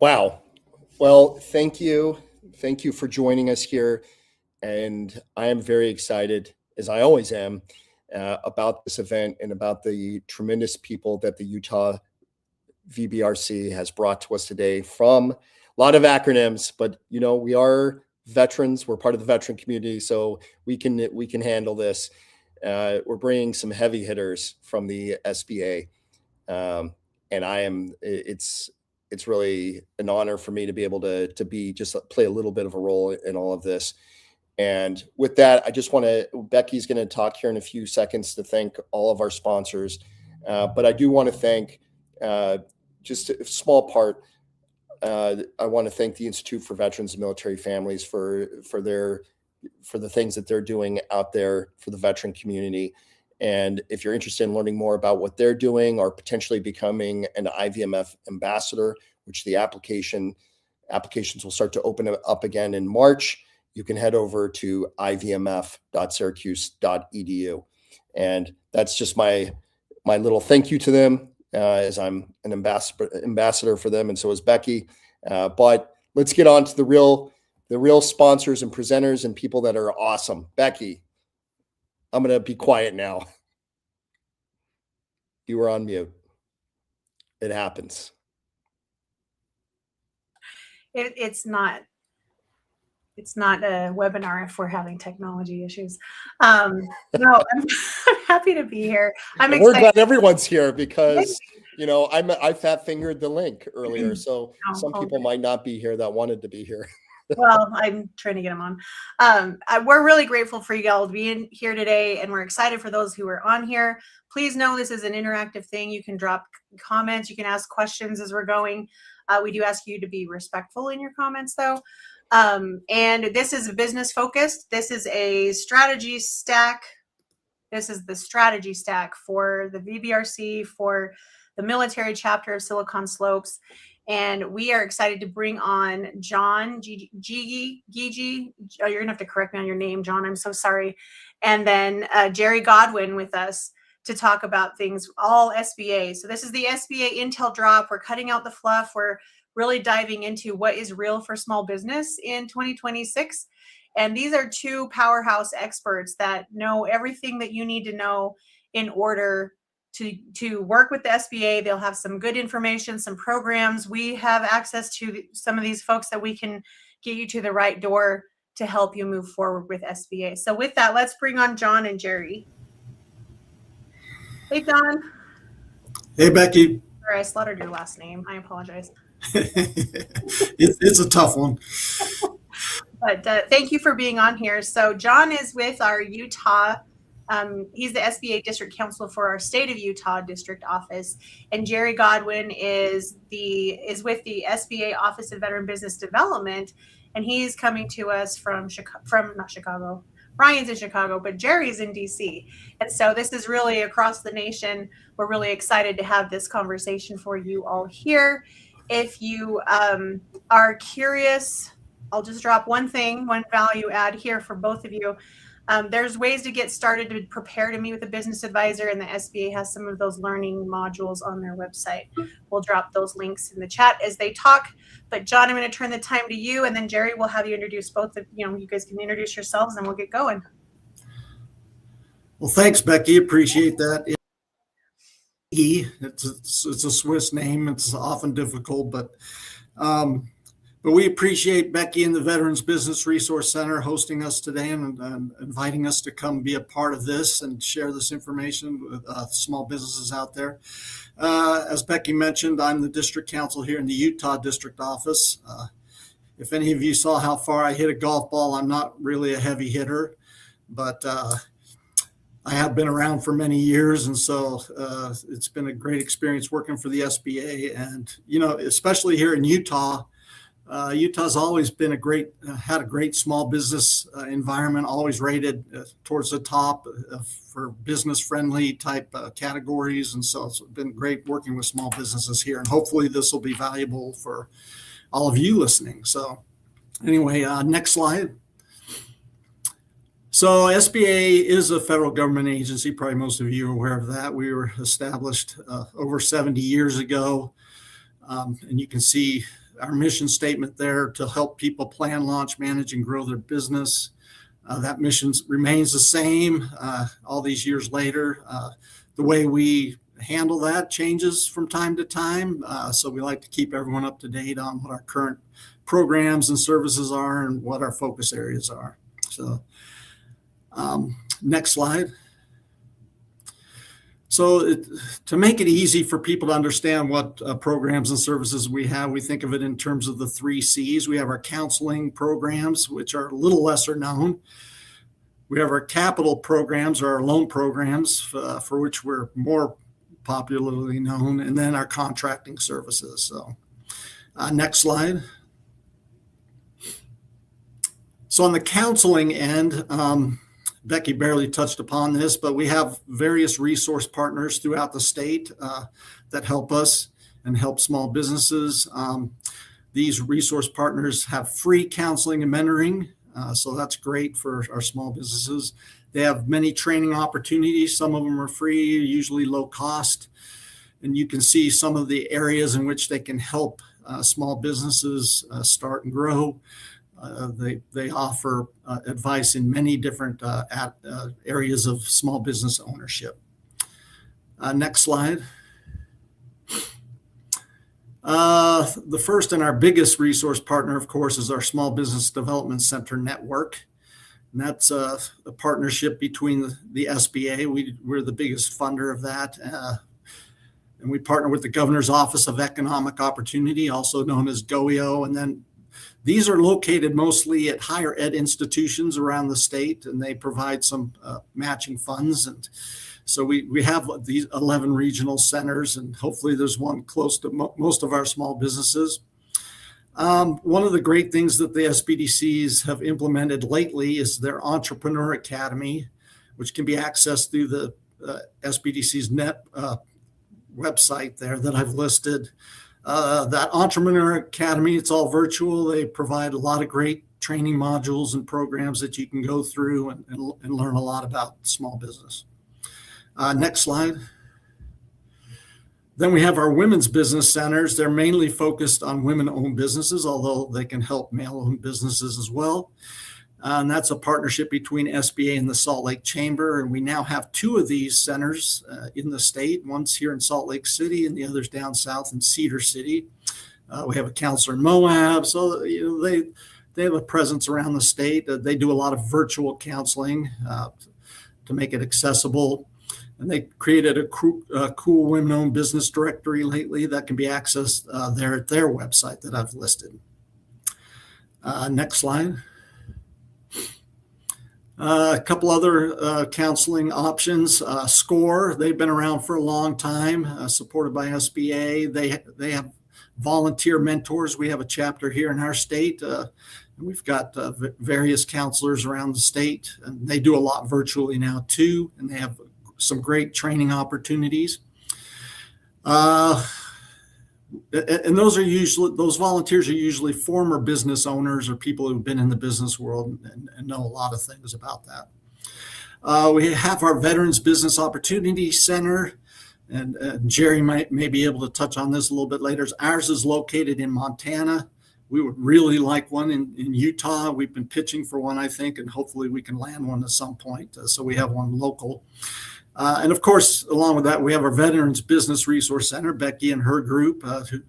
Wow. Well, thank you. Thank you for joining us here. And I am very excited, as I always am, about this event and about the tremendous people that the Utah VBRC has brought to us today from a lot of acronyms, but we are veterans. We're part of the veteran community, so we can handle this. We're bringing some heavy hitters from the SBA, and it's really an honor for me to be able to be just play a little bit of a role in all of this. And with that, I just want to, Becky's going to talk here in a few seconds to thank all of our sponsors. But I do want to thank just a small part. I want to thank the Institute for Veterans and Military Families for the things that they're doing out there for the veteran community. And if you're interested in learning more about what they're doing or potentially becoming an IVMF ambassador, which the applications will start to open up again in March, you can head over to ivmf.syracuse.edu. And that's just my little thank you to them, as I'm an ambassador for them, and so is Becky. But let's get on to the real sponsors and presenters and people that are awesome. Becky, I'm going to be quiet now. You were on mute. It happens. It's not a webinar if we're having technology issues. No, I'm happy to be here. We're glad everyone's here because I fat fingered the link earlier, so some people might not be here that wanted to be here. Well, I'm trying to get them on. We're really grateful for you all to be in here today, and we're excited for those who are on here. Please know this is an interactive thing. You can drop comments. You can ask questions as we're going. We do ask you to be respectful in your comments, though. And this is business focused. This is a strategy stack. This is the strategy stack for the VBRC, for the military chapter of Silicon Slopes. And we are excited to bring on John Gigi. Oh, you're gonna have to correct me on your name, John. I'm so sorry. And then Jerry Godwin with us to talk about things, all SBA. So this is the SBA Intel Drop. We're cutting out the fluff. We're really diving into what is real for small business in 2026. And these are two powerhouse experts that know everything that you need to know in order to work with the SBA. They'll have some good information, some programs. We have access to some of these folks that we can get you to the right door to help you move forward with SBA. So with that, let's bring on John and Jerry. Hey, John. Hey, Becky. Sorry, I slaughtered your last name. I apologize. It's a tough one. But thank you for being on here. So John is with our Utah. He's the SBA District Counsel for our State of Utah District Office, and Jerry Godwin is with the SBA Office of Veteran Business Development, and he's coming to us from not Chicago. Ryan's in Chicago, but Jerry's in DC, and so this is really across the nation. We're really excited to have this conversation for you all here. If you are curious, I'll just drop one value add here for both of you. There's ways to get started to prepare to meet with a business advisor, and the SBA has some of those learning modules on their website. We'll drop those links in the chat as they talk. But John, I'm going to turn the time to you, and then Jerry will have you introduce both of you guys can introduce yourselves, and we'll get going. Well, thanks, Becky. Appreciate that. It's a Swiss name. It's often difficult, but we appreciate Becky and the Veterans Business Resource Center hosting us today and inviting us to come be a part of this and share this information with small businesses out there. As Becky mentioned, I'm the district counsel here in the Utah District Office. If any of you saw how far I hit a golf ball, I'm not really a heavy hitter, but I have been around for many years, and so it's been a great experience working for the SBA. And especially here in Utah, Utah's always been had a great small business environment, always rated towards the top for business-friendly type categories, and so it's been great working with small businesses here. And hopefully, this will be valuable for all of you listening. So, anyway, next slide. So SBA is a federal government agency. Probably most of you are aware of that. We were established over 70 years ago. And you can see our mission statement there: to help people plan, launch, manage, and grow their business. That mission remains the same all these years later. The way we handle that changes from time to time. So we like to keep everyone up to date on what our current programs and services are and what our focus areas are. So next slide. So to make it easy for people to understand what programs and services we have, we think of it in terms of the 3 C's. We have our counseling programs, which are a little lesser known. We have our capital programs, or our loan programs, for which we're more popularly known, and then our contracting services. So next slide. So on the counseling end, Becky barely touched upon this, but we have various resource partners throughout the state that help us and help small businesses. These resource partners have free counseling and mentoring, so that's great for our small businesses. They have many training opportunities. Some of them are free, usually low cost. And you can see some of the areas in which they can help small businesses start and grow. They offer advice in many different areas of small business ownership. Next slide. The first and our biggest resource partner, of course, is our Small Business Development Center network. And that's a partnership between the SBA. We're the biggest funder of that. And we partner with the Governor's Office of Economic Opportunity, also known as GOEO. And then these are located mostly at higher ed institutions around the state, and they provide some matching funds. And so we have these 11 regional centers, and hopefully there's one close to most of our small businesses. One of the great things that the SBDCs have implemented lately is their Entrepreneur Academy, which can be accessed through the SBDC's net website there that I've listed. That Entrepreneur Academy, it's all virtual. They provide a lot of great training modules and programs that you can go through and learn a lot about small business. Next slide. Then we have our women's business centers. They're mainly focused on women-owned businesses, although they can help male-owned businesses as well. And that's a partnership between SBA and the Salt Lake Chamber. And we now have 2 of these centers in the state. One's here in Salt Lake City and the other's down south in Cedar City. We have a counselor in Moab. So they have a presence around the state. They do a lot of virtual counseling to make it accessible. And they created a cool women-owned business directory lately that can be accessed there at their website that I've listed. Next slide. A couple other counseling options. SCORE, they've been around for a long time, supported by SBA. They have volunteer mentors. We have a chapter here in our state. We've got various counselors around the state, and they do a lot virtually now too, and they have some great training opportunities. And those volunteers are usually former business owners or people who've been in the business world and know a lot of things about that. We have our Veterans Business Opportunity Center, and Jerry may be able to touch on this a little bit later. Ours is located in Montana. We would really like one in Utah. We've been pitching for one, I think, and hopefully we can land one at some point. So we have one local. And of course, along with that, we have our Veterans Business Resource Center, Becky and her group,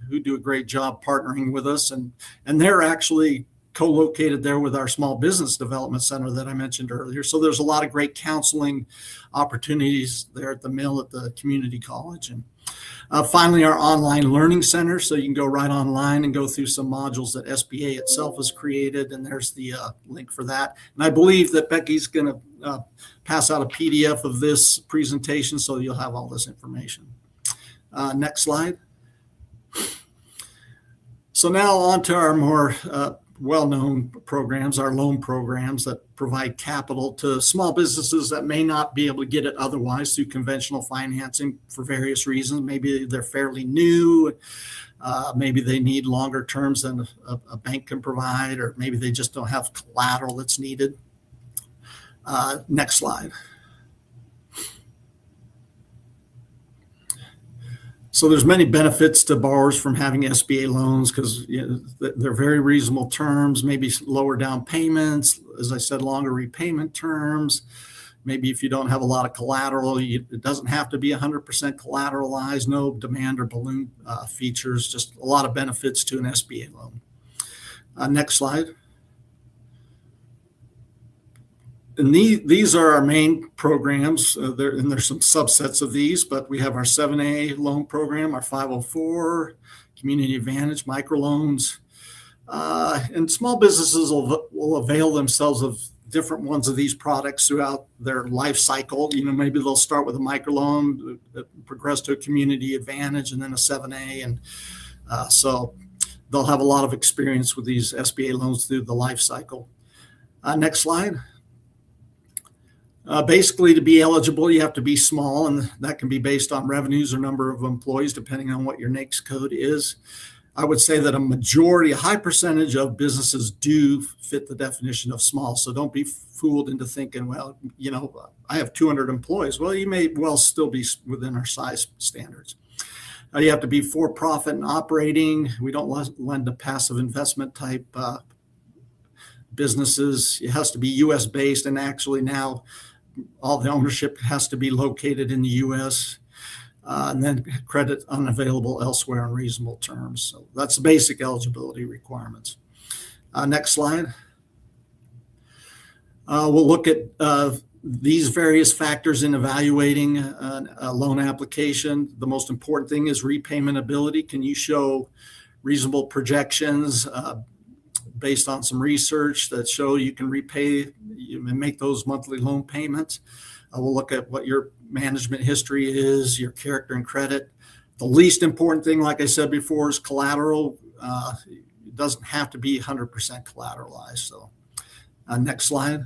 who do a great job partnering with us. And they're actually co-located there with our Small Business Development Center that I mentioned earlier. So there's a lot of great counseling opportunities there at the mill at the community college. And finally, our online learning center. So you can go right online and go through some modules that SBA itself has created. And there's the link for that. And I believe that Becky's going to pass out a PDF of this presentation, so you'll have all this information. Next slide. So now on to our more well-known programs, our loan programs that provide capital to small businesses that may not be able to get it otherwise through conventional financing for various reasons. Maybe they're fairly new, maybe they need longer terms than a bank can provide, or maybe they just don't have collateral that's needed. Next slide. So there's many benefits to borrowers from having SBA loans because they're very reasonable terms, maybe lower down payments, as I said, longer repayment terms. Maybe if you don't have a lot of collateral, it doesn't have to be 100% collateralized, no demand or balloon features, just a lot of benefits to an SBA loan. Next slide. And these are our main programs. And there's some subsets of these, but we have our 7A loan program, our 504, Community Advantage, microloans. And small businesses will avail themselves of different ones of these products throughout their life cycle. Maybe they'll start with a microloan, progress to a Community Advantage, and then a 7A. And so they'll have a lot of experience with these SBA loans through the life cycle. Next slide. Basically, to be eligible, you have to be small, and that can be based on revenues or number of employees, depending on what your NAICS code is. I would say that a high percentage of businesses do fit the definition of small. So don't be fooled into thinking, well, I have 200 employees. Well, you may well still be within our size standards. You have to be for-profit and operating. We don't lend to passive investment type businesses. It has to be U.S. based, and actually now all the ownership has to be located in the U.S. And then credit unavailable elsewhere on reasonable terms. So that's the basic eligibility requirements. Next slide. We'll look at these various factors in evaluating a loan application. The most important thing is repayment ability. Can you show reasonable projections based on some research that show you can repay and make those monthly loan payments? We'll look at what your management history is, your character and credit. The least important thing, like I said before, is collateral. It doesn't have to be 100% collateralized. So next slide.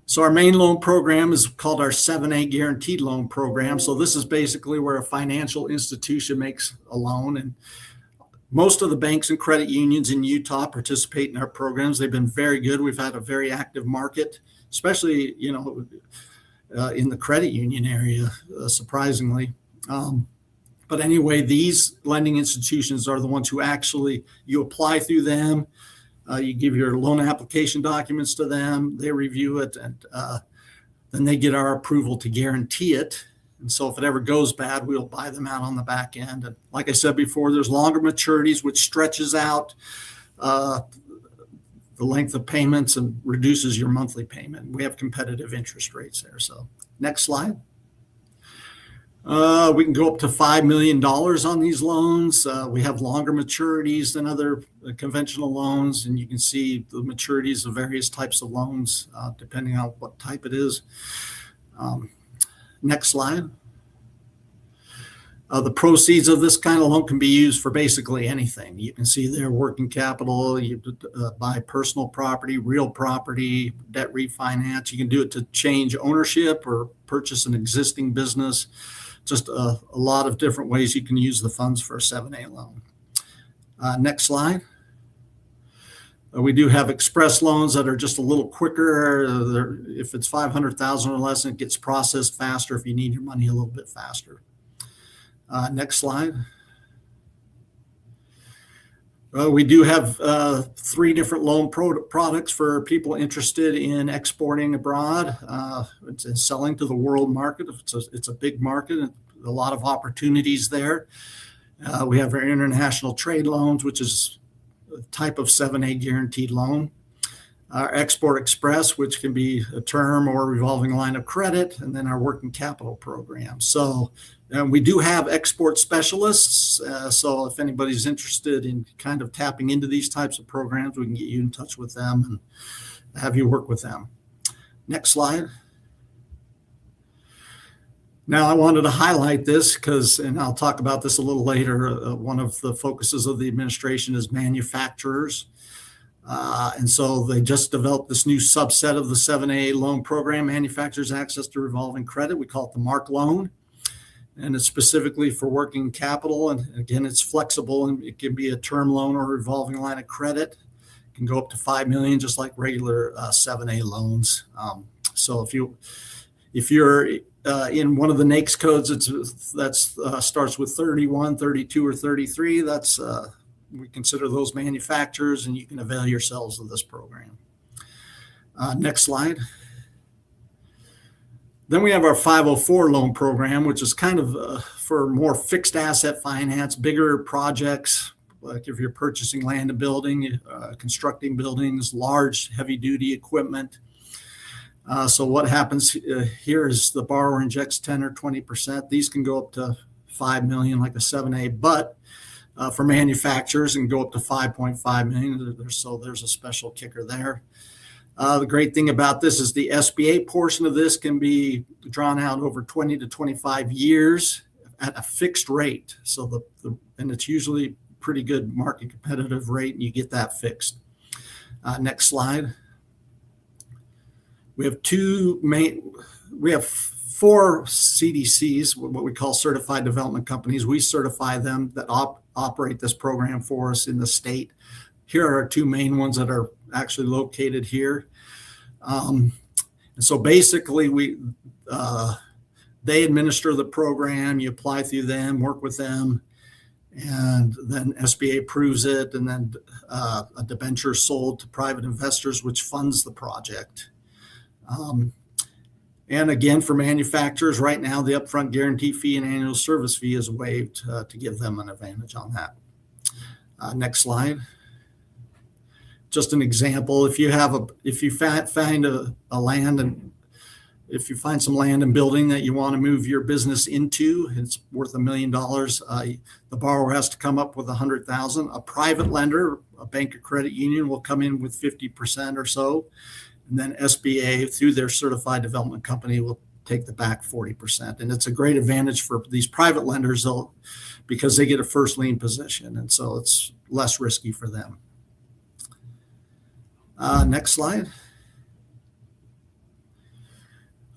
So our main loan program is called our 7A guaranteed loan program. So this is basically where a financial institution makes a loan, and most of the banks and credit unions in Utah participate in our programs. They've been very good. We've had a very active market, especially, in the credit union area, surprisingly. But anyway, these lending institutions are the ones who actually, you apply through them, you give your loan application documents to them, they review it, and then they get our approval to guarantee it. And so if it ever goes bad, we'll buy them out on the back end. And like I said before, there's longer maturities, which stretches out the length of payments and reduces your monthly payment. We have competitive interest rates there. So next slide. We can go up to $5 million on these loans. We have longer maturities than other conventional loans, and you can see the maturities of various types of loans, depending on what type it is. Next slide. The proceeds of this kind of loan can be used for basically anything. You can see there working capital, you buy personal property, real property, debt refinance. You can do it to change ownership or purchase an existing business. Just a lot of different ways you can use the funds for a 7A loan. Next slide. We do have express loans that are just a little quicker. If it's $500,000 or less, it gets processed faster if you need your money a little bit faster. Next slide. We do have 3 different loan products for people interested in exporting abroad and selling to the world market. It's a big market and a lot of opportunities there. We have our international trade loans, which is a type of 7A guaranteed loan. Our Export Express, which can be a term or a revolving line of credit, and then our working capital program. So we do have export specialists. So if anybody's interested in kind of tapping into these types of programs, we can get you in touch with them and have you work with them. Next slide. Now, I wanted to highlight this because, and I'll talk about this a little later, one of the focuses of the administration is manufacturers. And so they just developed this new subset of the 7A loan program, manufacturers access to revolving credit. We call it the MARC loan. And it's specifically for working capital. And again, it's flexible, and it can be a term loan or a revolving line of credit. It can go up to $5 million, just like regular 7A loans. So If you're in one of the NAICS codes, that starts with 31, 32, or 33. We consider those manufacturers, and you can avail yourselves of this program. Next slide. Then we have our 504 loan program, which is kind of for more fixed asset finance, bigger projects, like if you're purchasing land and building, constructing buildings, large heavy duty equipment. So what happens here is the borrower injects 10 or 20%. These can go up to 5 million, like a 7A, but for manufacturers and go up to 5.5 million. So there's a special kicker there. The great thing about this is the SBA portion of this can be drawn out over 20 to 25 years at a fixed rate. So and it's usually pretty good market competitive rate, and you get that fixed. Next slide. We have four CDCs, what we call certified development companies. We certify them that operate this program for us in the state. Here are our two main ones that are actually located here. And so basically they administer the program, you apply through them, work with them, and then SBA approves it, and then a debenture is sold to private investors, which funds the project. And again, for manufacturers, right now, the upfront guarantee fee and annual service fee is waived to give them an advantage on that. Next slide. Just an example, if you find a land, and if you find some land and building that you want to move your business into, it's worth $1 million. The borrower has to come up with $100,000. A private lender, a bank or credit union, will come in with 50% or so, and then SBA through their certified development company will take the back 40%. And it's a great advantage for these private lenders because they get a first lien position, and so it's less risky for them. Next slide.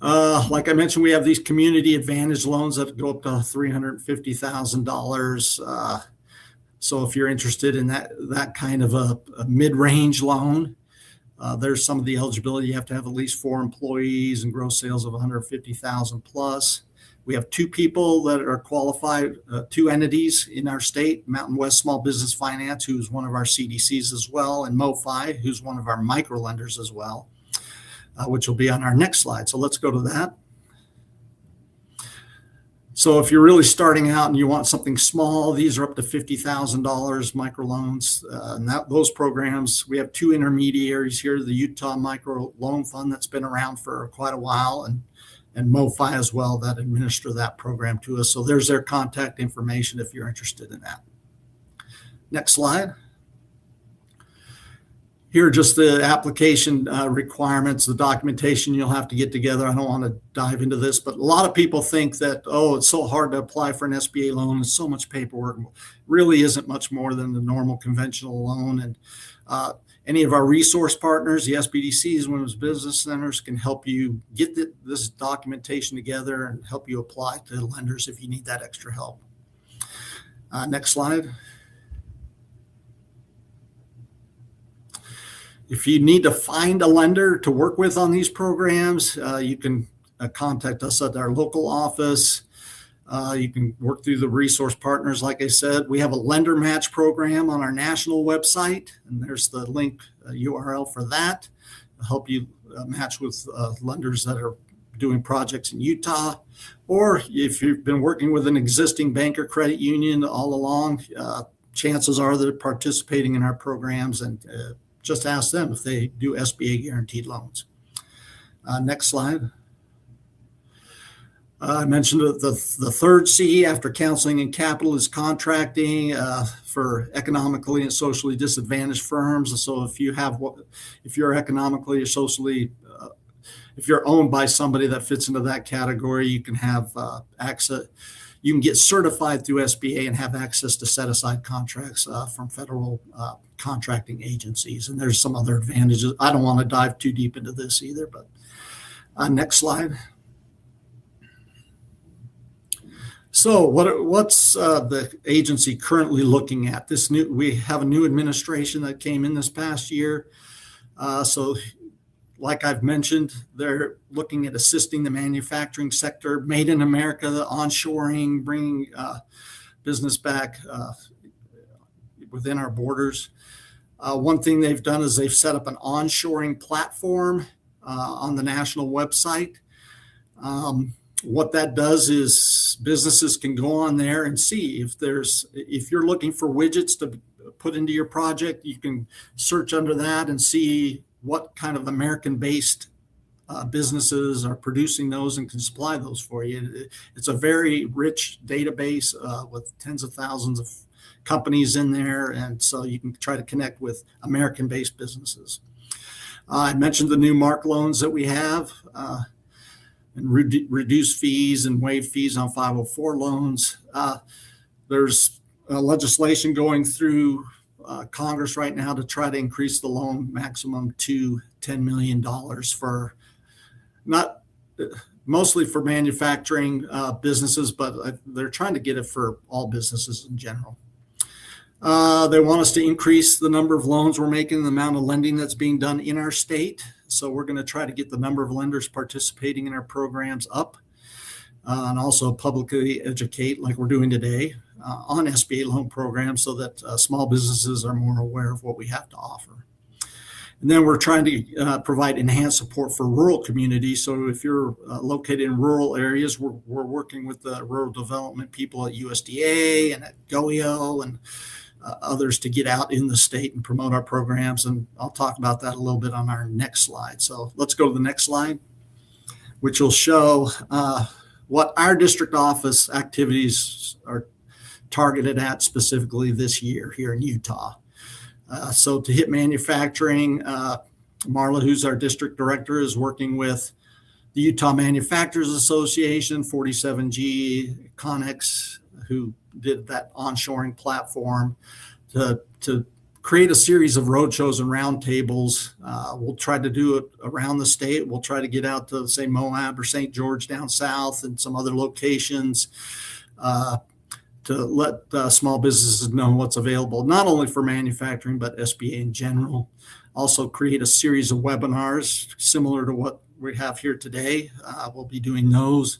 Like I mentioned, we have these community advantage loans that go up to $350,000. So if you're interested in that kind of a mid-range loan, there's some of the eligibility. You have to have at least 4 employees and gross sales of 150,000 plus. We have 2 people that are qualified, 2 entities in our state, Mountain West Small Business Finance, who's one of our CDCs as well, and MoFi, who's one of our micro lenders as well, which will be on our next slide. So let's go to that. So if you're really starting out and you want something small, these are up to $50,000 microloans. And those programs, we have 2 intermediaries here, the Utah Micro Loan Fund that's been around for quite a while, and MoFi as well, that administer that program to us. So there's their contact information if you're interested in that. Next slide. Here are just the application requirements, the documentation you'll have to get together. I don't want to dive into this, but a lot of people think that, oh, it's so hard to apply for an SBA loan. It's so much paperwork. It really isn't much more than the normal conventional loan. And any of our resource partners, the SBDCs, women's business centers, can help you get this documentation together and help you apply to lenders if you need that extra help. Next slide. If you need to find a lender to work with on these programs, you can contact us at our local office. You can work through the resource partners. Like I said, we have a lender match program on our national website, and there's the link URL for that to help you match with lenders that are doing projects in Utah. Or if you've been working with an existing bank or credit union all along, chances are they're participating in our programs, and just ask them if they do SBA guaranteed loans. Next slide. I mentioned the third C after counseling and capital is contracting for economically and socially disadvantaged firms. So if you're economically or socially, if you're owned by somebody that fits into that category, you can have access. You can get certified through SBA and have access to set aside contracts from federal contracting agencies. And there's some other advantages. I don't want to dive too deep into this either, but next slide. So what's the agency currently looking at? We have a new administration that came in this past year. So like I've mentioned, they're looking at assisting the manufacturing sector, made in America, the onshoring, bringing business back within our borders. One thing they've done is they've set up an onshoring platform on the national website. What that does is businesses can go on there and see if you're looking for widgets to put into your project, you can search under that and see what kind of American-based businesses are producing those and can supply those for you. It's a very rich database with tens of thousands of companies in there, and so you can try to connect with American-based businesses. I mentioned the new MARC loans that we have, and reduce fees and waive fees on 504 loans. There's legislation going through Congress right now to try to increase the loan maximum to $10 million for mostly for manufacturing businesses, but they're trying to get it for all businesses in general. They want us to increase the number of loans we're making, the amount of lending that's being done in our state. So we're going to try to get the number of lenders participating in our programs up, and also publicly educate, like we're doing today, on SBA loan programs so that small businesses are more aware of what we have to offer. And then we're trying to provide enhanced support for rural communities. So if you're located in rural areas, we're working with the rural development people at USDA and at GOEO and others to get out in the state and promote our programs. And I'll talk about that a little bit on our next slide. So let's go to the next slide, which will show what our district office activities are targeted at specifically this year here in Utah. So to hit manufacturing, Marla, who's our district director, is working with the Utah Manufacturers Association, 47G, Connex, who did that onshoring platform, to create a series of roadshows and roundtables. We'll try to do it around the state. We'll try to get out to, say, Moab or St. George down south and some other locations to let small businesses know what's available, not only for manufacturing, but SBA in general. Also create a series of webinars similar to what we have here today. We'll be doing those.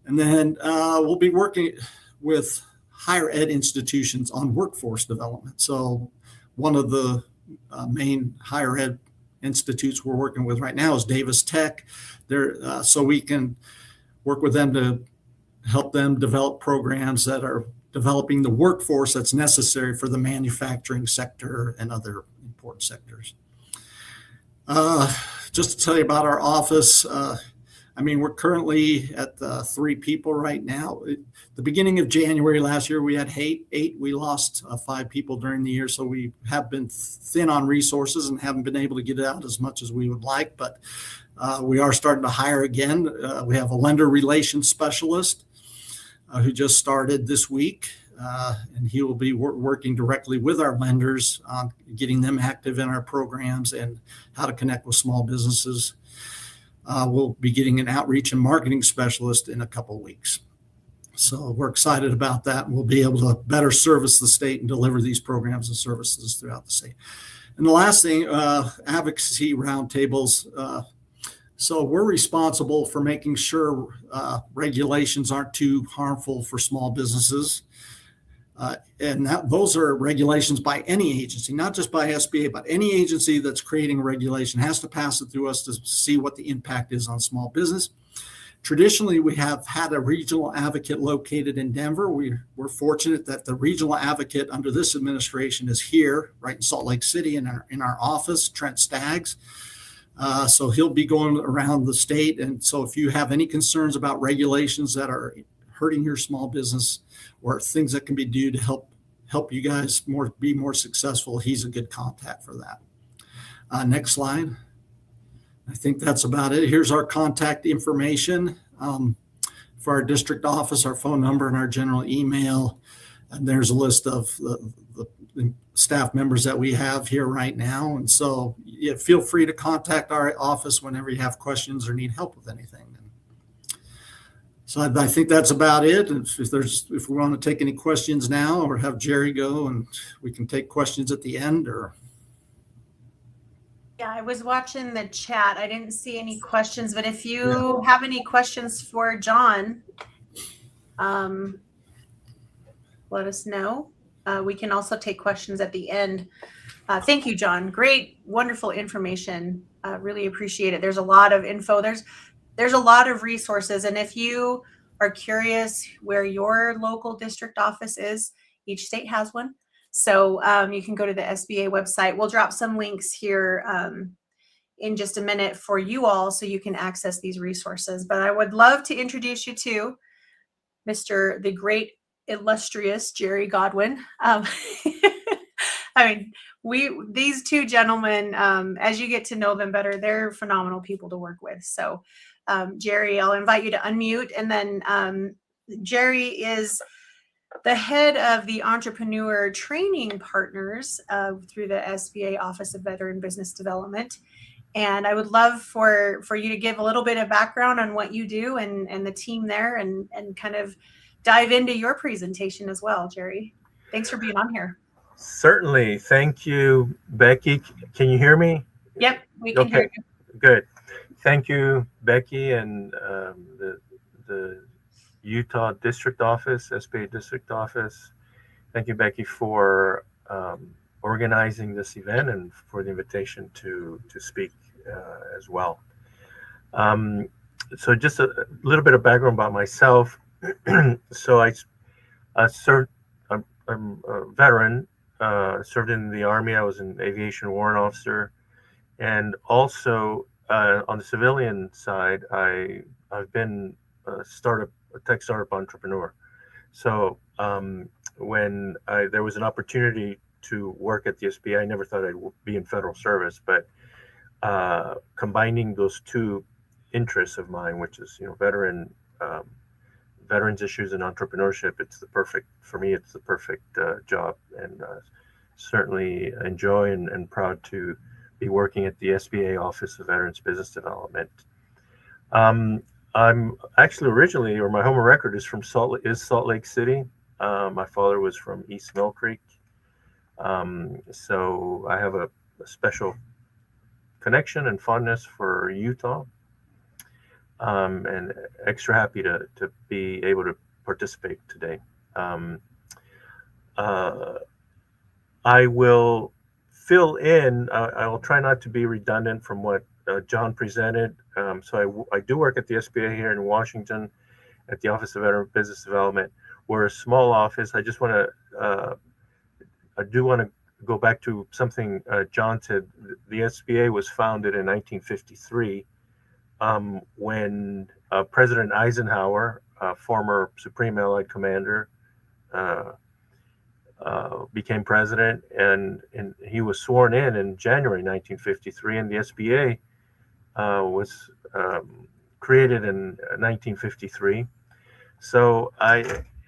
And then we'll be working with higher ed institutions on workforce development. So one of the main higher ed institutes we're working with right now is Davis Tech. So we can work with them to help them develop programs that are developing the workforce that's necessary for the manufacturing sector and other important sectors. Just to tell you about our office, we're currently at 3 people right now. At the beginning of January last year, we had 8. We lost 5 people during the year, so we have been thin on resources and haven't been able to get out as much as we would like, but we are starting to hire again. We have a lender relations specialist who just started this week, and he will be working directly with our lenders on getting them active in our programs and how to connect with small businesses. We'll be getting an outreach and marketing specialist in a couple of weeks. So we're excited about that. We'll be able to better service the state and deliver these programs and services throughout the state. And the last thing, advocacy roundtables. So we're responsible for making sure regulations aren't too harmful for small businesses. And those are regulations by any agency, not just by SBA, but any agency that's creating a regulation has to pass it through us to see what the impact is on small business. Traditionally, we have had a regional advocate located in Denver. We're fortunate that the regional advocate under this administration is here, right in Salt Lake City in our office, Trent Staggs. So he'll be going around the state. And so if you have any concerns about regulations that are hurting your small business or things that can be done to help you guys be more successful, he's a good contact for that. Next slide. I think that's about it. Here's our contact information for our district office, our phone number, and our general email. And there's a list of the staff members that we have here right now. And so feel free to contact our office whenever you have questions or need help with anything. So I think that's about it. If we want to take any questions now or have Jerry go and we can take questions at the end or. Yeah, I was watching the chat. I didn't see any questions, but if you have any questions for John, let us know. We can also take questions at the end. Thank you, John. Great, wonderful information. Really appreciate it. There's a lot of info. There's a lot of resources, and if you are curious where your local district office is, each state has one. So you can go to the SBA website. We'll drop some links here in just a minute for you all so you can access these resources. But I would love to introduce you to Mr. the great illustrious Jerry Godwin. I mean, these two gentlemen, as you get to know them better, they're phenomenal people to work with. So Jerry, I'll invite you to unmute. And then Jerry is the head of the Entrepreneur Training Partners through the SBA Office of Veteran Business Development. And I would love for you to give a little bit of background on what you do and the team there and kind of dive into your presentation as well, Jerry. Thanks for being on here. Certainly. Thank you, Becky. Can you hear me? Yep, we can hear you. Good. Thank you, Becky, and the Utah District Office, SBA District Office. Thank you, Becky, for organizing this event and for the invitation to speak as well. So just a little bit of background about myself. So I served, I'm a veteran, served in the Army. I was an aviation warrant officer. And also on the civilian side, I've been a tech startup entrepreneur. So when there was an opportunity to work at the SBA, I never thought I'd be in federal service, but combining those two interests of mine, which is veterans issues and entrepreneurship, it's the perfect job, and certainly enjoy and proud to be working at the SBA Office of Veterans Business Development. I'm actually originally, or my home record is from Salt Lake City. My father was from East Mill Creek. So I have a special connection and fondness for Utah. And extra happy to be able to participate today. I will fill in. I will try not to be redundant from what John presented. So I do work at the SBA here in Washington at the Office of Veteran Business Development. We're a small office. I do want to go back to something John said. The SBA was founded in 1953 when President Eisenhower, former Supreme Allied Commander, became president, and he was sworn in January 1953, and the SBA was created in 1953. So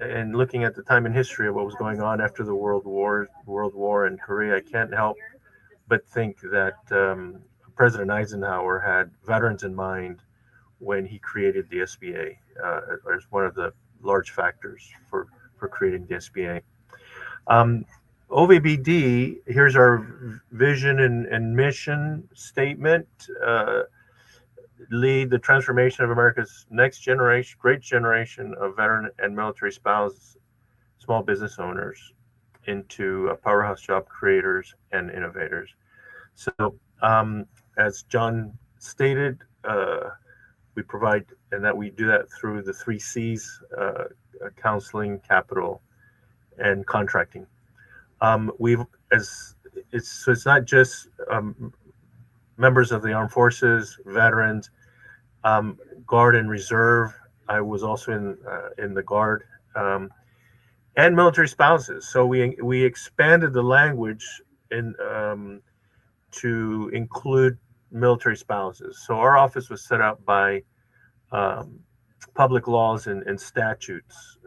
and looking at the time in history of what was going on after the World War in Korea, I can't help but think that President Eisenhower had veterans in mind when he created the SBA as one of the large factors for creating the SBA. OVBD, here's our vision and mission statement. Lead the transformation of America's great generation of veteran and military spouse small business owners into powerhouse job creators and innovators. So as John stated, we provide, and that we do that through the 3 C's, counseling, capital, and contracting. It's not just members of the armed forces, veterans, Guard and Reserve. I was also in the Guard, and military spouses. So we expanded the language to include military spouses. So our office was set up by public laws and statutes,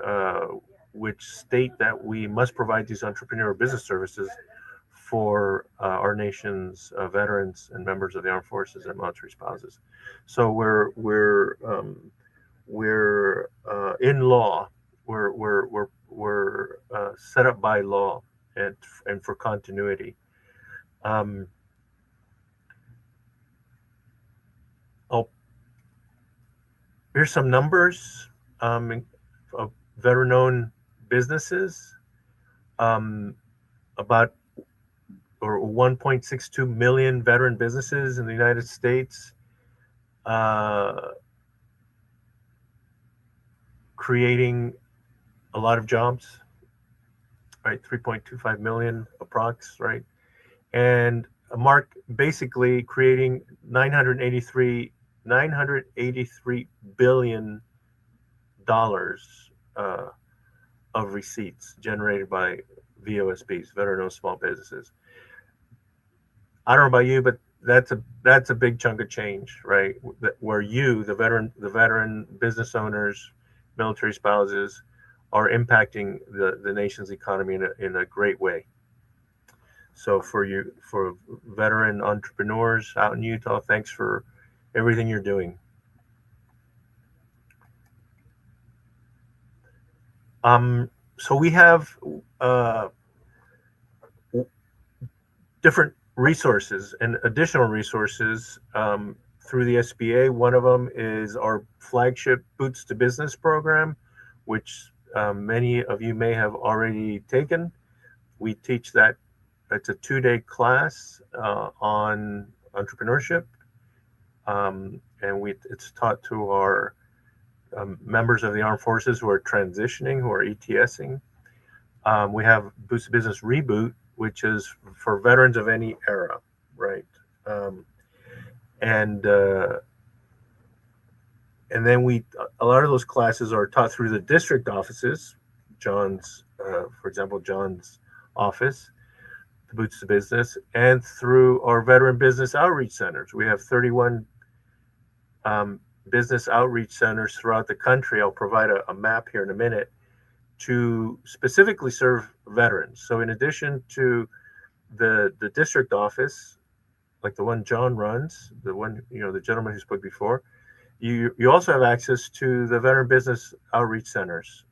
which state that we must provide these entrepreneurial business services for our nation's veterans and members of the armed forces and military spouses. So we're in law. We're set up by law and for continuity. Here's some numbers of veteran-owned businesses. About 1.62 million veteran businesses in the United States, creating a lot of jobs, right? 3.25 million approx, right? And Mark basically creating 983 billion dollars of receipts generated by VOSBs, veteran-owned small businesses. I don't know about you, but that's a big chunk of change, right? Where you, the veteran business owners, military spouses, are impacting the nation's economy in a great way. So for veteran entrepreneurs out in Utah, thanks for everything you're doing. So we have different resources and additional resources through the SBA. One of them is our flagship Boots to Business program, which many of you may have already taken. We teach that. It's a 2-day class on entrepreneurship, and it's taught to our members of the armed forces who are transitioning, who are ETSing. We have Boots to Business Reboot, which is for veterans of any era, right? And then a lot of those classes are taught through the district offices, John's, for example, John's office, the Boots to Business, and through our veteran business outreach centers. We have 31 business outreach centers throughout the country. I'll provide a map here in a minute to specifically serve veterans. So in addition to the district office, like the one John runs, the one, the gentleman who spoke before, you also have access to the veteran business outreach centers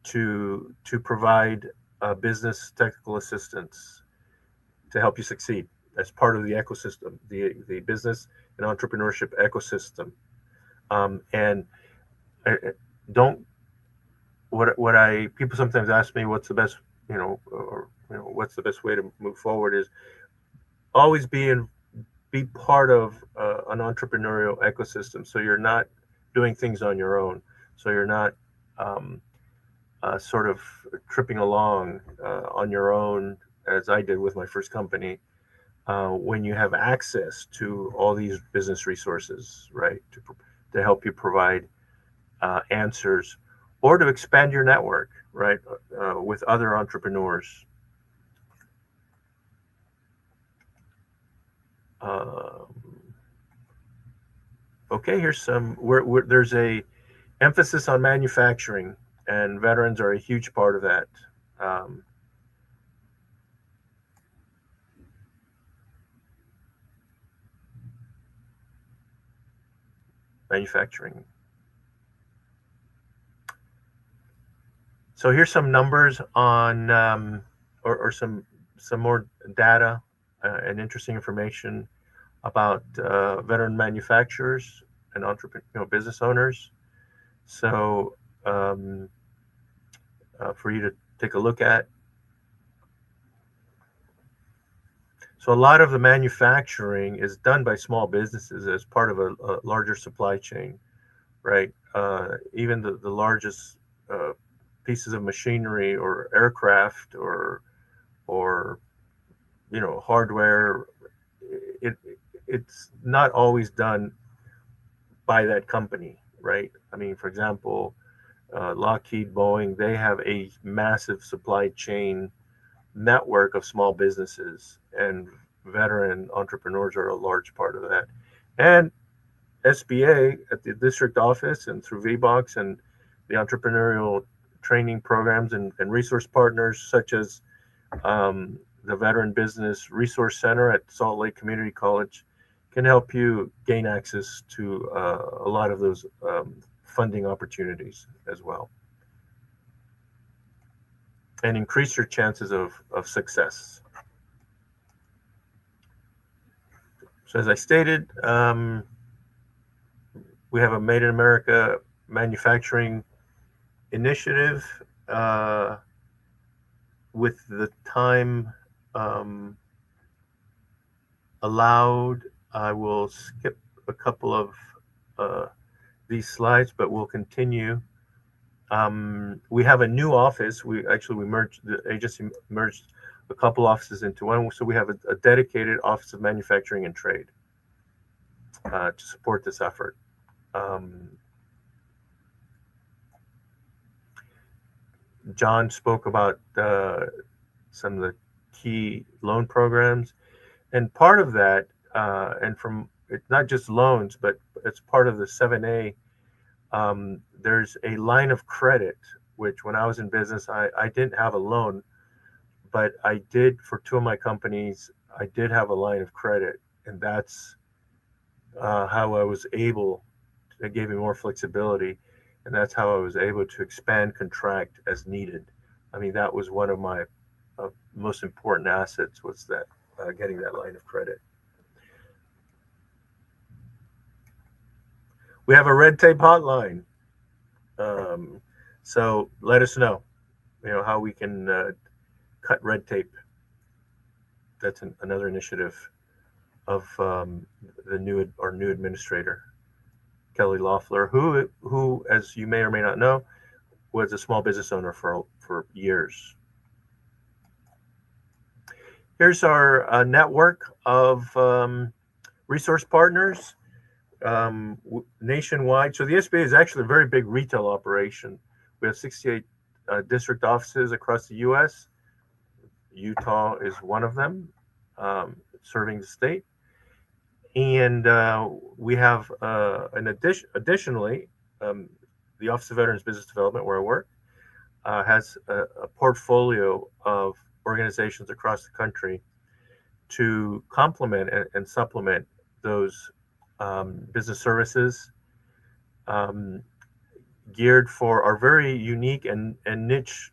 to provide business technical assistance to help you succeed as part of the ecosystem, the business and entrepreneurship ecosystem. People sometimes ask me what's the best, what's the best way to move forward, is always be part of an entrepreneurial ecosystem. So you're not doing things on your own. So you're not sort of tripping along on your own, as I did with my first company, when you have access to all these business resources, right, to help you provide answers, or to expand your network, right, with other entrepreneurs. Okay, here's some. There's a emphasis on manufacturing, and veterans are a huge part of that. Manufacturing. So here's some numbers on, or some more data and interesting information about veteran manufacturers and business owners. So for you to take a look at. So a lot of the manufacturing is done by small businesses as part of a larger supply chain, right? Even the largest pieces of machinery or aircraft or hardware, it's not always done by that company, right? I mean, for example, Lockheed, Boeing, they have a massive supply chain network of small businesses, and veteran entrepreneurs are a large part of that. And SBA at the district office and through VBOX and the entrepreneurial training programs and resource partners such as the Veteran Business Resource Center at Salt Lake Community College can help you gain access to a lot of those funding opportunities as well, and increase your chances of success. So as I stated, We have a Made in America manufacturing initiative. With the time allowed, I will skip a couple of these slides, but we'll continue. We have a new office. We merged, the agency merged a couple offices into one. So we have a dedicated Office of Manufacturing and Trade to support this effort. John spoke about some of the key loan programs, and part of that, and from it's not just loans, but it's part of the 7A. There's a line of credit, which when I was in business, I didn't have a loan, but I did for two of my companies. I did have a line of credit, and that's how I was able. It gave me more flexibility, and that's how I was able to expand, contract as needed. I mean, that was one of my most important assets, was that getting that line of credit. We have a red tape hotline, so let us know, how we can cut red tape. That's another initiative of our new administrator, Kelly Loeffler, who, as you may or may not know, was a small business owner for years. Here's our network of resource partners nationwide. So the SBA is actually a very big retail operation. We have 68 district offices across the U.S. Utah is one of them, serving the state. And we have, additionally, the Office of Veterans Business Development, where I work, has a portfolio of organizations across the country to complement and supplement those business services geared for our very unique and niche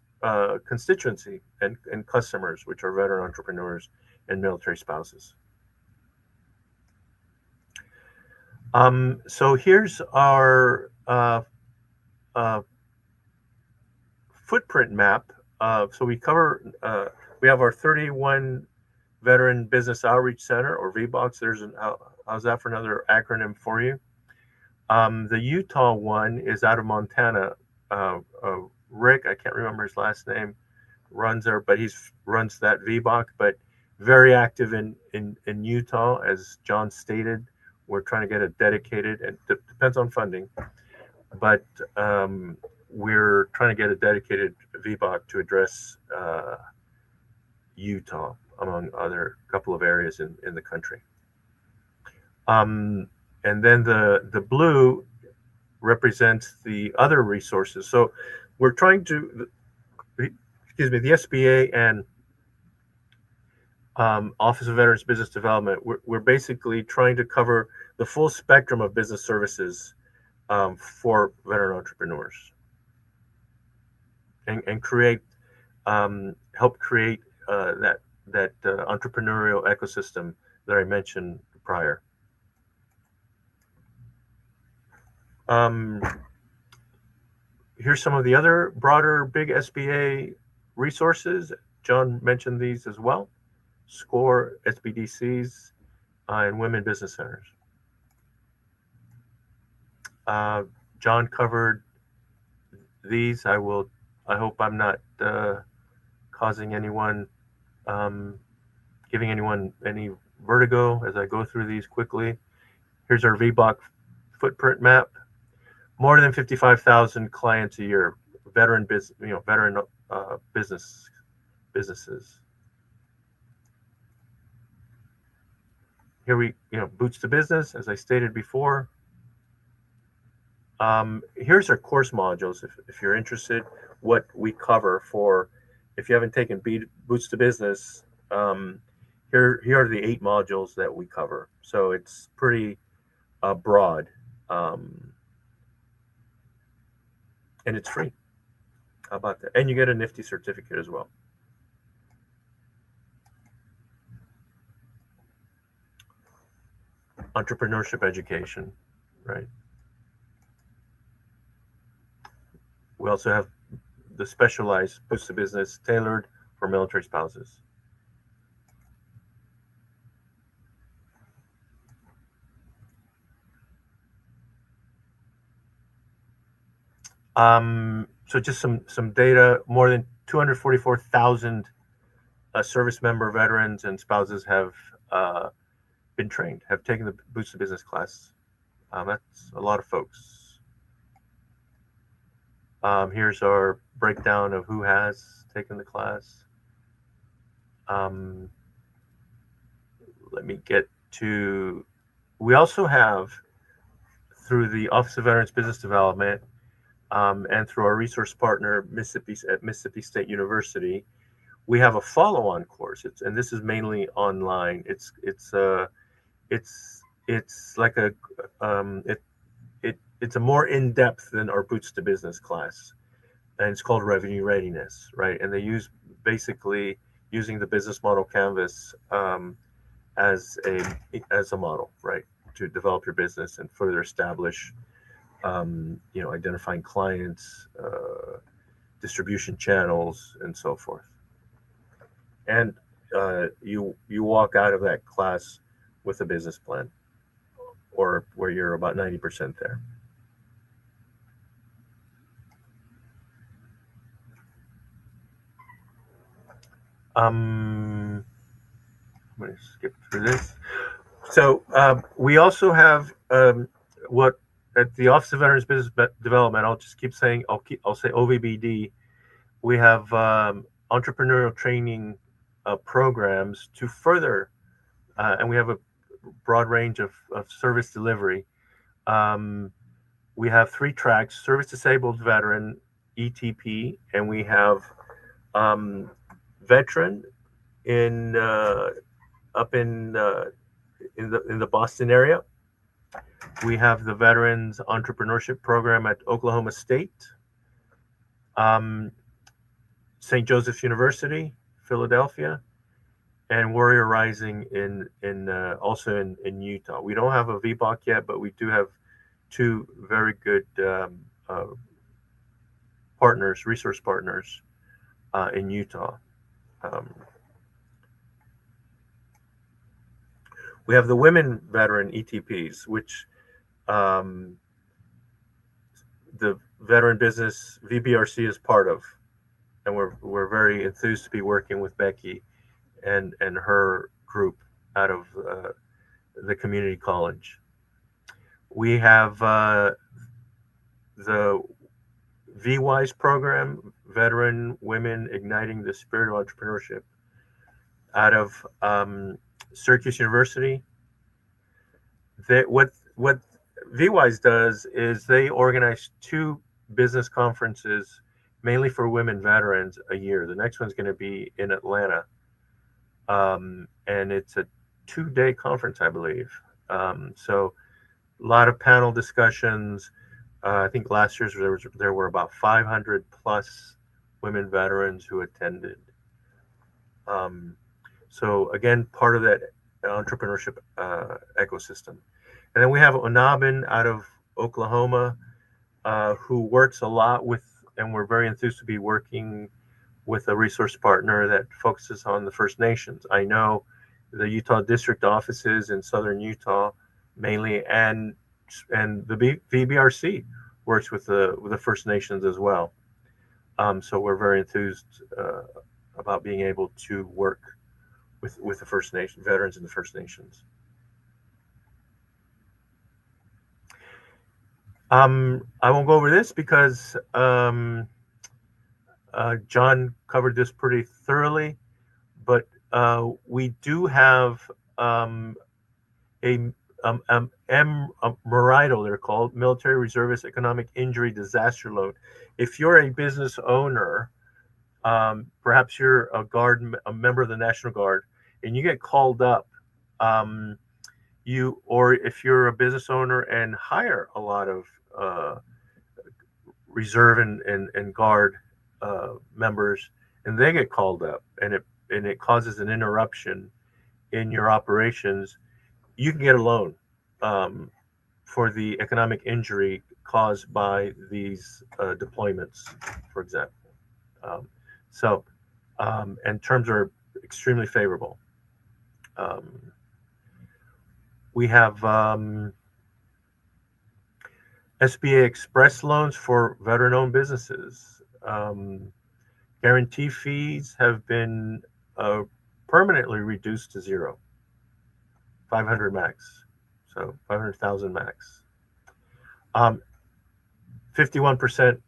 constituency and customers, which are veteran entrepreneurs and military spouses. So here's our footprint map. So we cover, we have our 31 Veteran Business Outreach Center, or VBOX. How's that for another acronym for you? The Utah one is out of Montana. Rick, I can't remember his last name, runs there, but he runs that VBOC, but very active in Utah, as John stated. We're trying to get a dedicated, and it depends on funding, but we're trying to get a dedicated VBOC to address Utah, among other couple of areas in the country. And then the blue represents the other resources. So we're trying to, the SBA and Office of Veterans Business Development, we're basically trying to cover the full spectrum of business services for veteran entrepreneurs, and create, help create that entrepreneurial ecosystem that I mentioned prior. Here's some of the other broader big SBA resources. John mentioned these as well: SCORE, SBDCs, and Women Business Centers. John covered these. I hope I'm not causing anyone, giving anyone any vertigo as I go through these quickly. Here's our VBOC footprint map. More than 55,000 clients a year, veteran businesses. Here boots to business, as I stated before. Here's our course modules. If you're interested, what we cover for, if you haven't taken Boots to Business, here are the 8 modules that we cover. So it's pretty broad, and it's free. How about that? And you get a nifty certificate as well. Entrepreneurship education, right? also have the specialized Boost to Business tailored for military spouses. So just some data, more than 244,000 service member veterans and spouses have been trained, have taken the Boost to Business class. That's a lot of folks. Here's our breakdown of who has taken the class. Let me get to, we also have, through the Office of Veterans Business Development and through our resource partner, Mississippi State University, we have a follow-on course. And this is mainly online. It's like a it's a more in-depth than our Boots to Business class, and it's called Revenue Readiness, right? And they use basically using the business model canvas as a model, right, to develop your business and further establish, identifying clients, distribution channels, and so forth. And you walk out of that class with a business plan, or where you're about 90% there. I'm going to skip through this. So we also have what at the Office of Veterans Business Development. I'll just keep saying I'll say OVBD. We have entrepreneurial training programs to further, and we have a broad range of service delivery. We have 3 tracks: service disabled veteran, ETP, and we have veteran in up in the Boston area. We have the Veterans Entrepreneurship Program at Oklahoma State, St. Joseph's University, Philadelphia, and Warrior Rising also in Utah. We don't have a VBOC yet, but we do have 2 very good partners, resource partners in Utah. We have the women veteran ETPs, which the veteran business VBRC is part of, and we're very enthused to be working with Becky and her group out of the community college. We have the VWISE program, Veteran Women Igniting the Spirit of Entrepreneurship, out of Syracuse University. What VWISE does is they organize 2 business conferences, mainly for women veterans, a year. The next one's going to be in Atlanta, and it's a 2-day conference, I believe. So a lot of panel discussions. I think last year there were about 500 plus women veterans who attended. So again, part of that entrepreneurship ecosystem. And then we have Onabin out of Oklahoma, who works a lot with, and we're very enthused to be working with a resource partner that focuses on the First Nations. I know the Utah district offices in Southern Utah mainly, and the VBRC works with the First Nations as well. So we're very enthused about being able to work with the First Nation veterans in the First Nations. I won't go over this because John covered this pretty thoroughly, but we do have MRIDO, they're called, Military Reservist Economic Injury Disaster Loan. If you're a business owner, perhaps you're a member of the National Guard, and you get called up, or if you're a business owner and hire a lot of reserve and guard members, and they get called up, and it causes an interruption in your operations, you can get a loan for the economic injury caused by these deployments, for example. And terms are extremely favorable. We have SBA express loans for veteran-owned businesses. Guarantee fees have been permanently reduced to zero, 500 max, so 500,000 max. 51%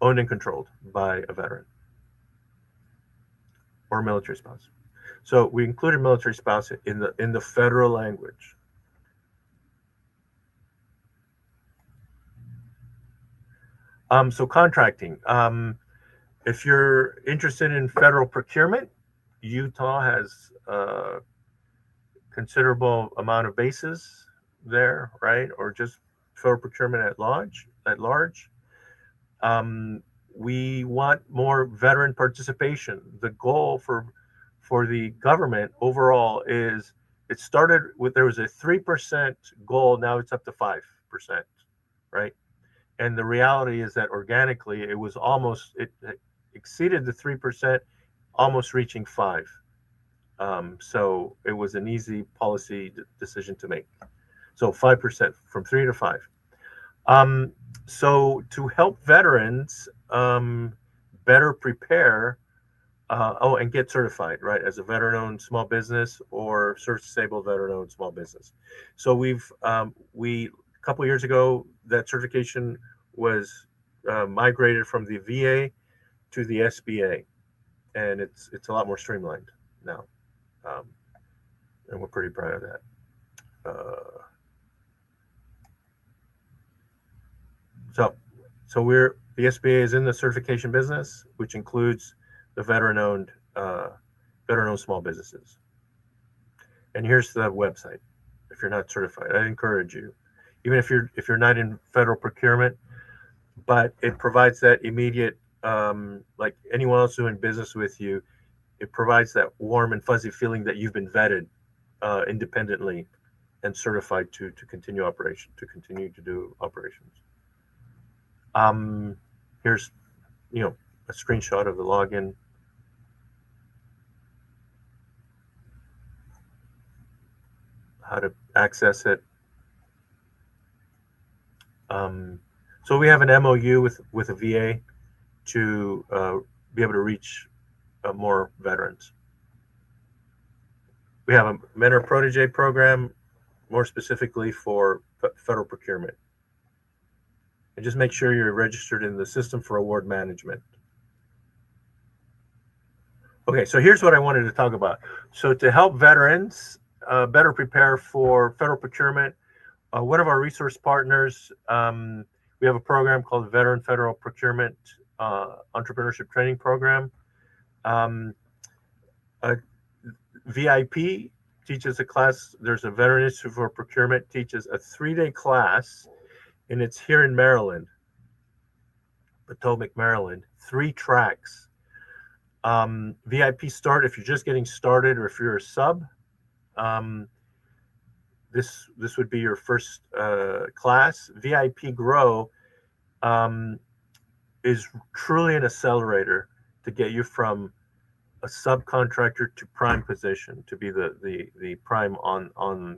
owned and controlled by a veteran or military spouse. So we included military spouse in the federal language. So contracting. If you're interested in federal procurement, Utah has a considerable amount of bases there, right? Or just federal procurement at large. We want more veteran participation. The goal for the government overall is, it started with, there was a 3% goal, now it's up to 5%, right? And the reality is that organically it was almost, it exceeded the 3%, almost reaching 5. So it was an easy policy decision to make. So 5%, from 3 to 5. So to help veterans better prepare, and get certified, right, as a veteran-owned small business or service-disabled veteran-owned small business. So we a couple of years ago, that certification was migrated from the VA to the SBA, and it's a lot more streamlined now, and we're pretty proud of that. So the SBA is in the certification business, which includes the veteran-owned small businesses. And here's the website. If you're not certified, I encourage you, even if you're not in federal procurement, but it provides that immediate, like anyone else doing business with you, it provides that warm and fuzzy feeling that you've been vetted independently and certified to continue to do operations. Here's, a screenshot of the login. How to access it. So we have an MOU with a VA to be able to reach more veterans. We have a mentor protege program, more specifically for federal procurement. And just make sure you're registered in the system for award management. Okay, so here's what I wanted to talk about. So to help veterans better prepare for federal procurement, one of our resource partners, we have a program called Veteran Federal Procurement Entrepreneurship Training Program. VIP teaches a class. There's a Veteran Institute for Procurement teaches a 3-day class, and it's here in Maryland, Potomac, Maryland. 3 tracks. VIP start if you're just getting started, or if you're a sub. This would be your first class. VIP Grow is truly an accelerator to get you from a subcontractor to prime position, to be the prime on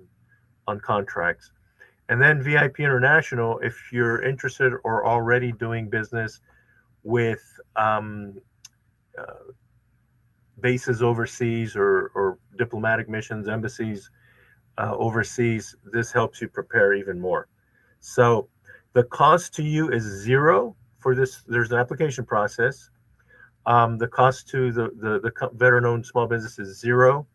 contracts. And then VIP International, if you're interested or already doing business with bases overseas or diplomatic missions, embassies overseas, this helps you prepare even more. So the cost to you is 0 for this. There's an application process. The cost to the veteran-owned small business is 0.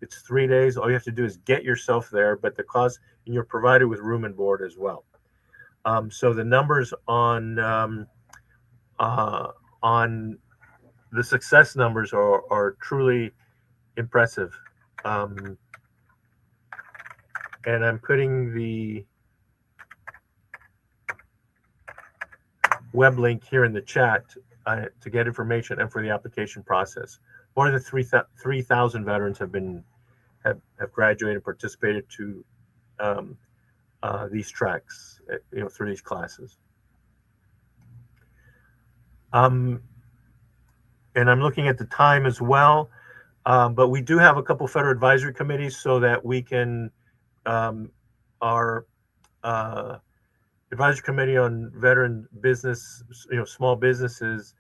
It's 3 days. All you have to do is get yourself there, but the cost, and you're provided with room and board as well. So the numbers on the success numbers are truly impressive. And I'm putting the web link here in the chat to get information and for the application process. More than 3,000 veterans have graduated and participated to these tracks, through these classes. And I'm looking at the time as well, but we do have a couple federal advisory committees so that we can, our advisory committee on veteran business, small businesses,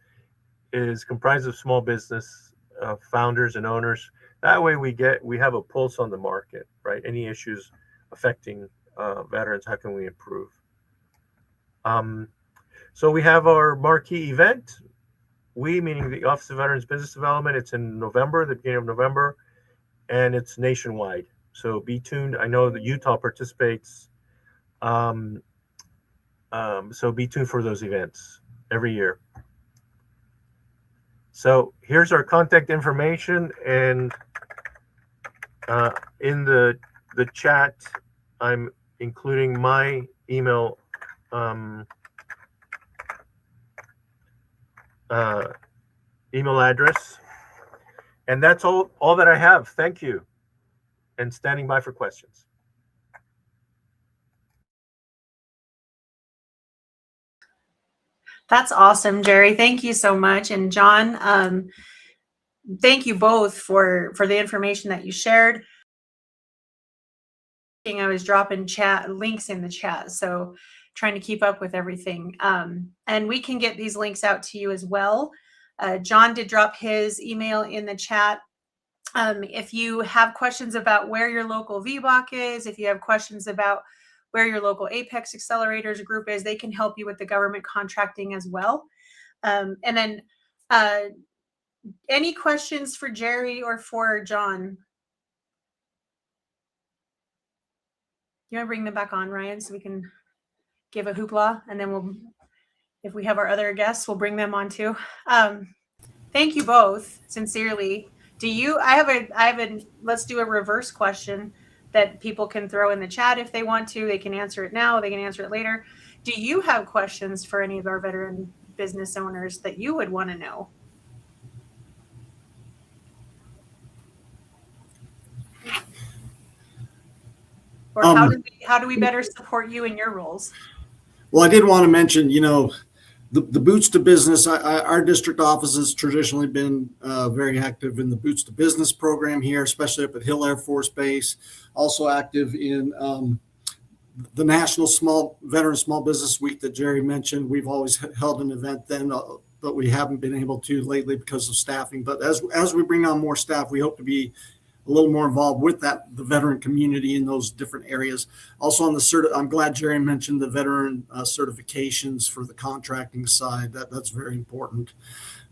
is comprised of small business founders and owners. That way we have a pulse on the market, right? Any issues affecting veterans, how can we improve? So we have our marquee event. We, meaning the Office of Veterans Business Development, it's in November, the beginning of November, and it's nationwide. So be tuned. I know that Utah participates. So be tuned for those events every year. So here's our contact information, and in the chat, I'm including my email email address, and that's all that I have. Thank you, and standing by for questions. That's awesome, Jerry. Thank you so much. And John, thank you both for the information that you shared. I was dropping chat links in the chat, so trying to keep up with everything. And we can get these links out to you as well. John did drop his email in the chat. If you have questions about where your local VBOC is, if you have questions about where your local Apex Accelerators group is, they can help you with the government contracting as well. And then any questions for Jerry or for John? You want to bring them back on, Ryan, so we can give a hoopla, and then we'll, if we have our other guests, we'll bring them on too. Thank you both, sincerely. I have a, let's do a reverse question that people can throw in the chat if they want to. They can answer it now, they can answer it later. Do you have questions for any of our veteran business owners that you would want to know? Or how do we better support you in your roles? Well, I did want to mention, the Boots to Business, our district office has traditionally been very active in the Boots to Business program here, especially up at Hill Air Force Base. Also active in the National Veteran Small Business Week that Jerry mentioned. We've always held an event then, but we haven't been able to lately because of staffing. But as we bring on more staff, we hope to be a little more involved with the veteran community in those different areas. Also on the I'm glad Jerry mentioned the veteran certifications for the contracting side. That's very important.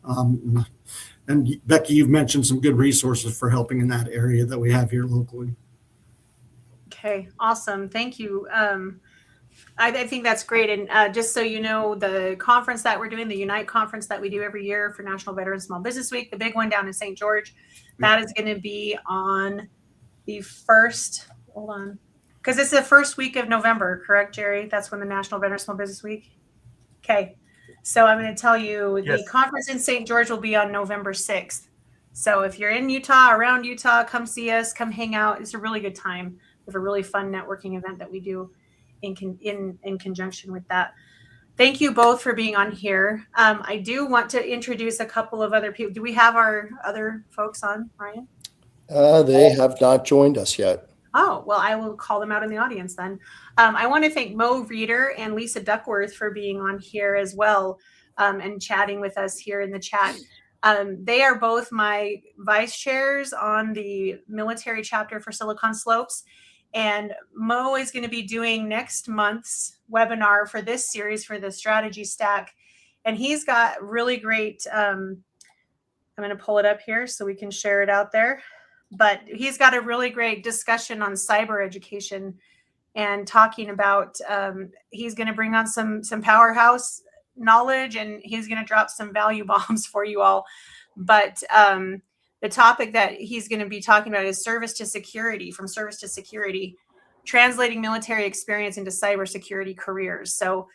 And Becky, you've mentioned some good resources for helping in that area that we have here locally. Okay, awesome. Thank you. I think that's great. And just so you know, the conference that we're doing, the Unite conference that we do every year for National Veteran Small Business Week, the big one down in St. George, that is going to be on the first, hold on, because it's the first week of November, correct, Jerry? That's when the National Veteran Small Business Week. Okay, so I'm going to tell you the conference in St. George will be on November 6th. So if you're in Utah, around Utah, come see us, come hang out. It's a really good time. We have a really fun networking event that we do in conjunction with that. Thank you both for being on here. I do want to introduce a couple of other people. Do we have our other folks on, Ryan? They have not joined us yet. Oh, well, I will call them out in the audience then. I want to thank Mo Reeder and Lisa Duckworth for being on here as well and chatting with us here in the chat. They are both my vice chairs on the military chapter for Silicon Slopes. And Mo is going to be doing next month's webinar for this series for the strategy stack. And he's got really great, I'm going to pull it up here so we can share it out there. But he's got a really great discussion on cyber education and talking about, he's going to bring on some powerhouse knowledge, and he's going to drop some value bombs for you all. But the topic that he's going to be talking about is service to security, from service to security, translating military experience into cybersecurity careers. So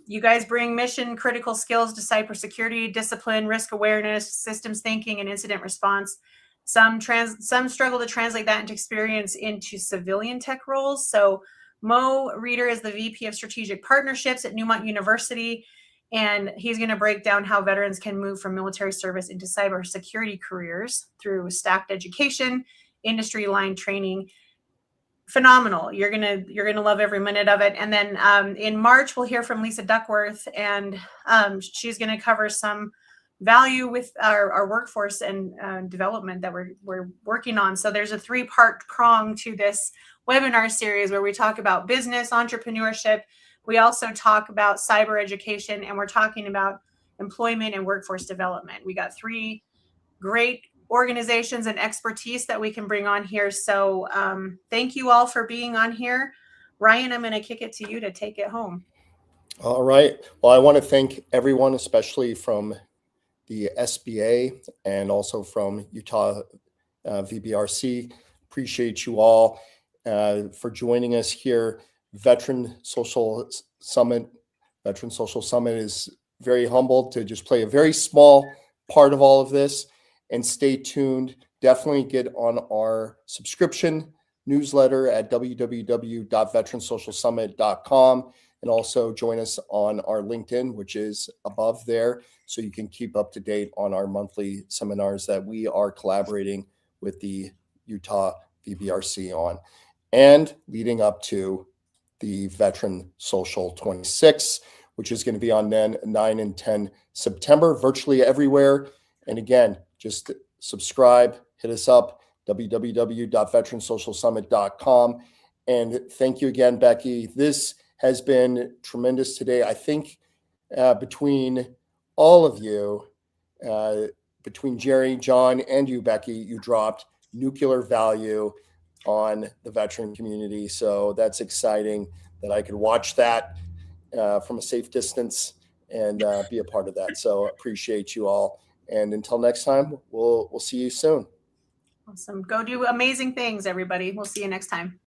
you guys bring mission critical skills to cybersecurity, discipline, risk awareness, systems thinking, and incident response. Some struggle to translate that into experience into civilian tech roles. So Mo Reeder is the VP of Strategic Partnerships at Newmont University, and he's going to break down how veterans can move from military service into cybersecurity careers through stacked education, industry-aligned training. Phenomenal. You're gonna love every minute of it. And then in March, we'll hear from Lisa Duckworth, and she's going to cover some value with our workforce and development that we're working on. So there's a 3-part prong to this webinar series where we talk about business, entrepreneurship. We also talk about cyber education, and we're talking about employment and workforce development. We got 3 great organizations and expertise that we can bring on here. So thank you all for being on here. Ryan, I'm going to kick it to you to take it home. All right. Well, I want to thank everyone, especially from the SBA and also from Utah VBRC. Appreciate you all for joining us here. Veteran Social Summit is very humbled to just play a very small part of all of this. And stay tuned. Definitely get on our subscription newsletter at www.veteransocialsummit.com, and also join us on our LinkedIn, which is above there, so you can keep up to date on our monthly seminars that we are collaborating with the Utah VBRC on, and leading up to the Veteran Social 26, which is going to be on 9 and 10 September, virtually everywhere. And again, just subscribe, hit us up, www.veteransocialsummit.com. And thank you again, Becky. This has been tremendous today. I think between all of you, between Jerry, John, and you, Becky, you dropped nuclear value on the veteran community. So that's exciting that I could watch that from a safe distance and be a part of that. So appreciate you all. And until next time, we'll see you soon. Awesome. Go do amazing things, everybody. We'll see you next time.